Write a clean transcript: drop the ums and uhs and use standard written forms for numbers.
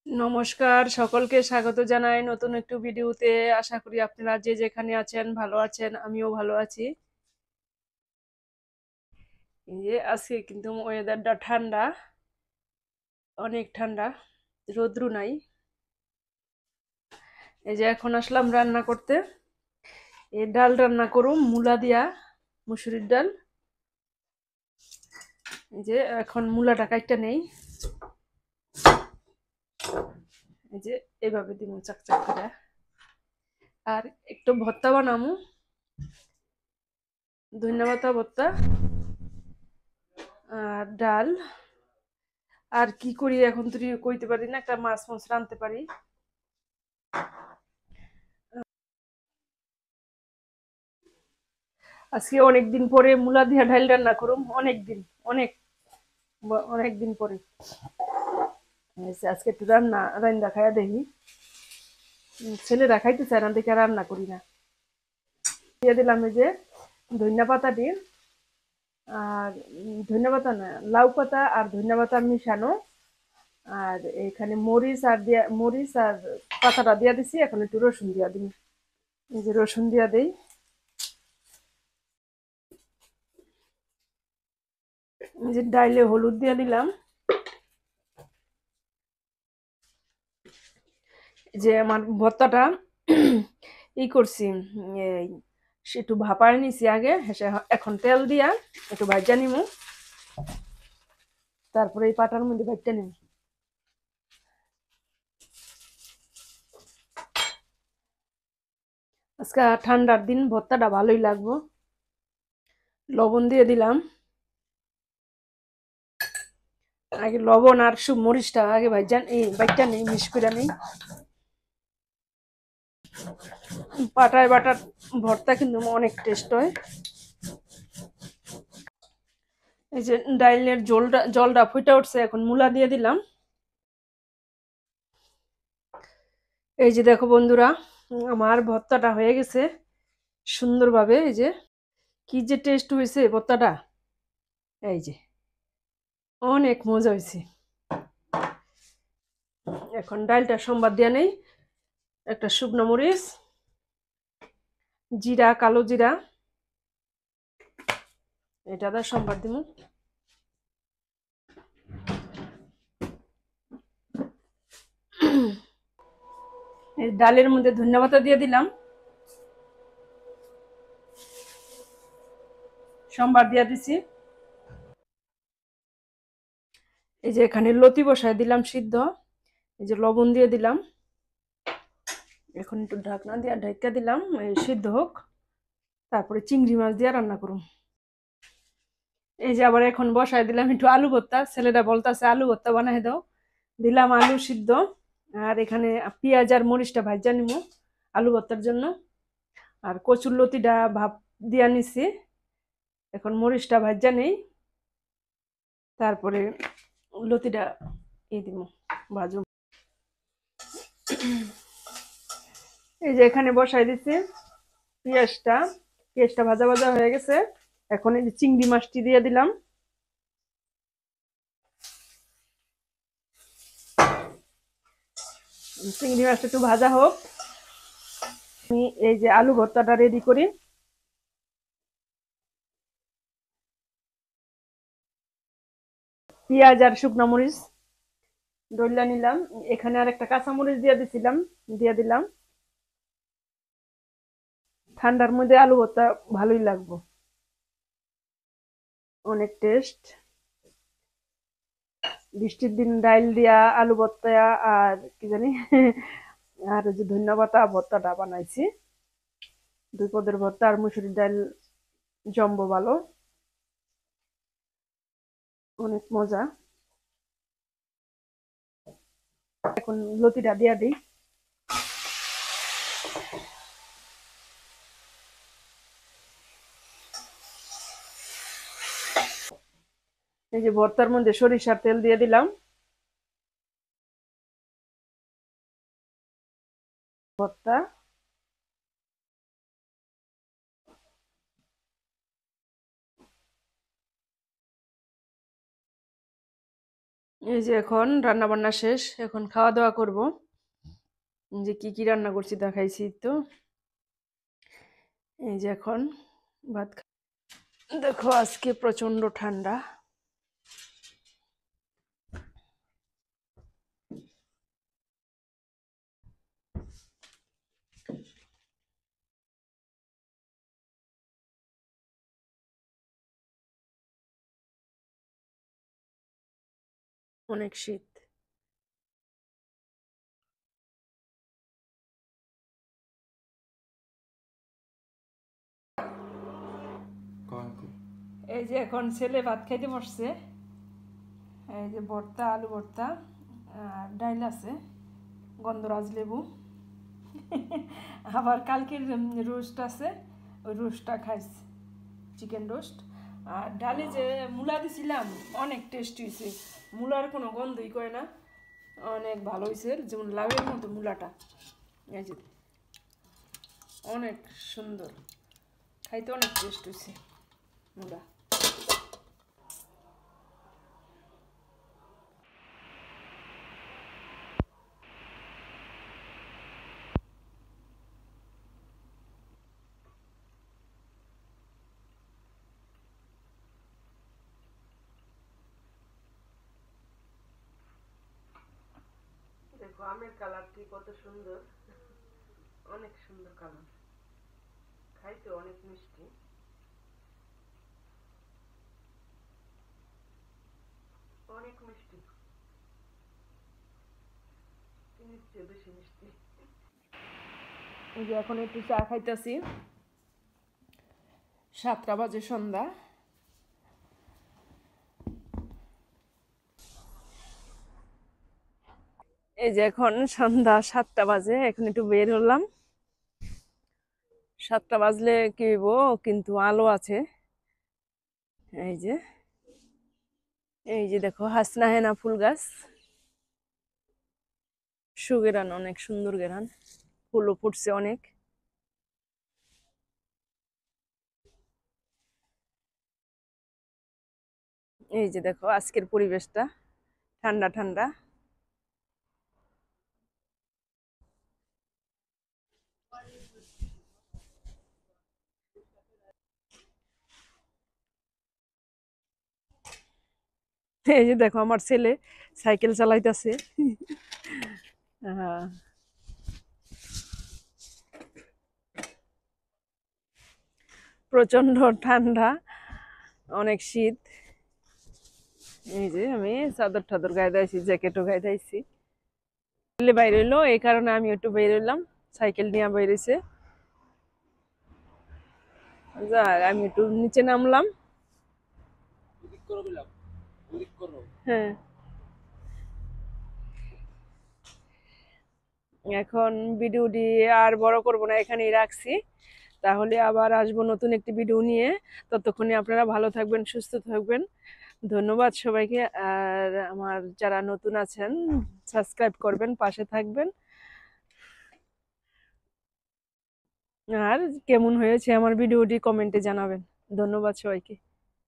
নমস্কার, সকলকে স্বাগত জানাই নতুন একটু ভিডিওতে। আশা করি আপনারা যে যেখানে আছেন ভালো আছেন, আমিও ভালো আছি। এই যে আজকে কিন্তু ওয়েদারটা ঠান্ডা, অনেক ঠান্ডা, রৌদ্র নাই। এই যে এখন আসলাম রান্না করতে। এই ডাল রান্না করুম মূলা দিয়া, মুসুরির ডাল। এই যে এখন মূলাটা কাটতে নেই, এই যে এইভাবে দিব চাকচাক করে। আর একটু ভর্তা বানামু, ধন্যবাদ ভর্তা আর ডাল। আর কি করি এখন তুই কইতে পারি না, একটা মাছ মাছ রাঁধতে পারি। আজকে অনেকদিন পরে মূলা দিয়া ডাল রান্না করুম, অনেকদিন, অনেক অনেকদিন পরে। আজকে একটু রান্না খাইয়া দেখি। ছেলেরা খাইতে চায় না দেখে রান্না করি না। দিয়ে দিলাম এই যে ধনিয়া পাতা দিয়ে, আর ধনিয়া পাতা না, লাউ পাতা আর ধনিয়া পাতা মিশানো। আর এখানে মরিচ আর পাতাটা দিয়া দিছি। এখন একটু রসুন দিয়া দিই, এই যে রসুন দিয়া দেই। এই যে ডাইলে হলুদ দিয়া দিলাম। যে আমার ভর্তাটা ই করছি, এই একটু ভাপায় নিছি আগে, এখন তেল দিয়া একটু ভাজা নিমু, তারপরে এই পাটার মধ্যে ভাজটা নিমু। আজকে ঠান্ডার দিন ভর্তাটা ভালোই লাগবো। লবণ দিয়ে দিলাম। আগে লবণ আর মরিচটা আগে ভাজা এই ভাজটা নেই, মিক্স করে নেই। পাটায় বাটার ভর্তা কিন্তু অনেক টেস্ট হয়। এই যে ডাইলের জলটা ফুটে উঠছে, এখন মূলা দিয়ে দিলাম। এই যে দেখো বন্ধুরা, আমার ভর্তাটা হয়ে গেছে সুন্দরভাবে। এই যে কি যে টেস্ট হয়েছে ভর্তাটা, এই যে অনেক মজা হয়েছে। এখন ডালটা সম্বাদ দিয়া নেই, একটা শুকনো মরিচ, জিরা, কালো জিরা, এটা দা সম্বাদ দিব। এই ডালের মধ্যে ধনিয়া পাতা দিয়ে দিলাম, সম্বাদ দিয়া দিছি। এই যে এখানে লতি বসায় দিলাম সিদ্ধ, এই যে লবণ দিয়ে দিলাম। এখন একটু ঢাকনা দিয়ে ঢাকা দিলাম, এই সিদ্ধ হোক, তারপরে চিংড়ি মাছ দিয়ে রান্না করুন। এই যে আবার এখন বসায় দিলাম একটু আলু ভর্তা, ছেলেরা বলতেছে আলু ভর্তা বানাই দাও, দিলাম আলু সিদ্ধ। আর এখানে পেঁয়াজ আর মরিচটা ভাজা নিব আলু ভর্তার জন্য। আর কচুর লতিটা ভাপ দিয়া নিছি, এখন মরিচটা ভাজা নেই, তারপরে লতিটা দিব, ভাজু। এই যে এখানে বসাই দিছি পেঁয়াজটা, পেঁয়াজটা ভাজা ভাজা হয়ে গেছে। এখন এই যে চিংড়ি মাছটি দিয়ে দিলাম। চিংড়ি মাছটা একটু ভাজা হোক, আমি এই যে আলু ভর্তাটা রেডি করি। পেঁয়াজ আর শুকনো মরিচ ডইলা নিলাম, এখানে আর একটা কাঁচা মরিচ দিয়ে দিছিলাম, দিয়ে দিলাম। ঠান্ডার মধ্যে আলু ভর্তা ভালোই লাগবে, অনেক টেস্ট। বৃষ্টির দিন ডাইল দিয়া আলু ভর্তা আর কি জানি আর যে ধনিয়া পাতা ভর্তাটা বানাইছি, দুই পদের ভর্তা আর মুসুরির ডাল জম্বো ভালো, অনেক মজা। এখন লতিটা দিয়া দিই। এই যে ভর্তার মধ্যে সরিষার তেল দিয়ে দিলাম, ভর্তা। এই যে এখন রান্না বান্না শেষ, এখন খাওয়া দাওয়া করব। যে কি কি রান্না করছি দেখাইছি তো। এই যে এখন ভাত দেখো আজকে প্রচন্ড ঠান্ডা। অনেক শীত। এই যে এখন ছেলে ভাত খাইতে বসছে। এই যে ভর্তা, আলু ভর্তা আর ডাইল আছে, গন্ধরাজ লেবু। আবার কালকের রোস্ট আছে, ওই রোস্টটা খাইছে, চিকেন রোস্ট। আর ডালে যে মূলা দিছিলাম অনেক টেস্টি হয়েছে, মূলার কোনো গন্ধই করে না, অনেক ভালো হয়েছে, যেমন লাউয়ের মতো মূলাটা। এই যে অনেক সুন্দর, খাইতে অনেক টেস্ট হয়েছে মূলা। দেখো আমের কালারটি কত সুন্দর, অনেক সুন্দর কালার, খাইতে অনেক মিষ্টি, অনেক মিষ্টি, চিনির চেয়ে বেশি মিষ্টি। এই যে এখন একটু চা খাইতেছি, 7টা বাজে সন্ধ্যা। এই যে এখন সন্ধ্যা 7টা বাজে, এখন একটু বের হলাম। 7টা বাজলে কি হইব, কিন্তু আলো আছে। এই যে, এই যে দেখো হাসনা হেনা ফুল গাছ, সুগেরান, অনেক সুন্দর গেরান, ফুলও ফুটছে অনেক। এই যে দেখো আজকের পরিবেশটা ঠান্ডা ঠান্ডা। এই যে দেখো আমার ছেলে সাইকেল চালাইতেছে। হ্যাঁ, প্রচন্ড ঠান্ডা, অনেক শীত। এই যে আমি চাদর টাদর গায়ে দিয়েছি, জ্যাকেটও গায়ে দিয়েছি। ছেলে বাইরে হইলো, এই কারণে আমি একটু বের হইলাম, সাইকেল নিয়ে বেরিয়েছে। যাক আমি একটু নিচে নামলাম। হ্যাঁ, এখন ভিডিওটি আর বড় করব না, এখানেই রাখছি। তাহলে আবার আসবো নতুন একটি ভিডিও নিয়ে। ততক্ষণে আপনারা ভালো থাকবেন, সুস্থ থাকবেন। ধন্যবাদ সবাইকে। আর আমার যারা নতুন আছেন সাবস্ক্রাইব করবেন, পাশে থাকবেন। আর কেমন হয়েছে আমার ভিডিওটি কমেন্টে জানাবেন। ধন্যবাদ সবাইকে।